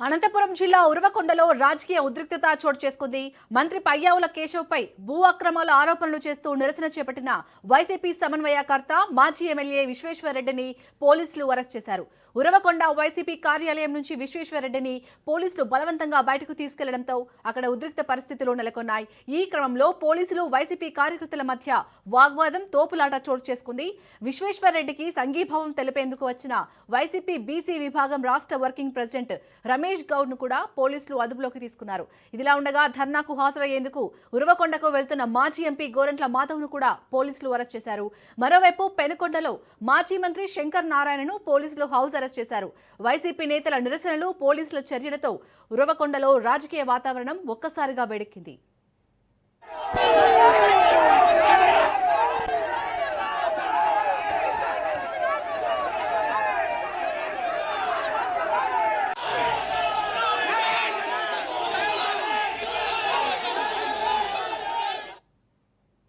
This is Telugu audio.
అనంతపురం జిల్లా ఉరవకొండలో రాజకీయ ఉద్రిక్తత చోటు చేసుకుంది. మంత్రి పయ్యావుల కేశవ్పై భూ అక్రమాల ఆరోపణలు చేస్తూ నిరసన చేపట్టిన వైసీపీ సమన్వయకర్త మాజీ ఎమ్మెల్యే విశ్వేశ్వర్రెడ్డిని పోలీసులు అరెస్ట్ చేశారు. ఉరవకొండ వైసీపీ కార్యాలయం నుంచి విశ్వేశ్వర్రెడ్డిని పోలీసులు బలవంతంగా బయటకు తీసుకెళ్లడంతో అక్కడ ఉద్రిక్త పరిస్థితులు నెలకొన్నాయి. ఈ క్రమంలో పోలీసులు వైసీపీ కార్యకర్తల మధ్య వాగ్వాదం తోపులాట చోటు చేసుకుంది. విశ్వేశ్వర్రెడ్డికి సంఘీభావం తెలిపేందుకు వచ్చిన వైసీపీ బీసీ విభాగం రాష్ట్ర వర్కింగ్ ప్రెసిడెంట్ రమేష్ గౌడ్ ను కూడా పోలీసులు అదుపులోకి తీసుకున్నారు. ఇదిలా ఉండగా ధర్నాకు హాజరయ్యేందుకు ఉరవకొండకు వెళ్తున్న మాజీ ఎంపీ గోరంట్ల మాధవ్ ను కూడా పోలీసులు అరెస్ట్ చేశారు. మరోవైపు పెనుకొండలో మాజీ మంత్రి శంకర్ నారాయణను పోలీసులు హౌస్ అరెస్ట్ చేశారు. వైసీపీ నేతల నిరసనలు, పోలీసుల చర్యలతో ఉరవకొండలో రాజకీయ వాతావరణం ఒక్కసారిగా వేడెక్కింది.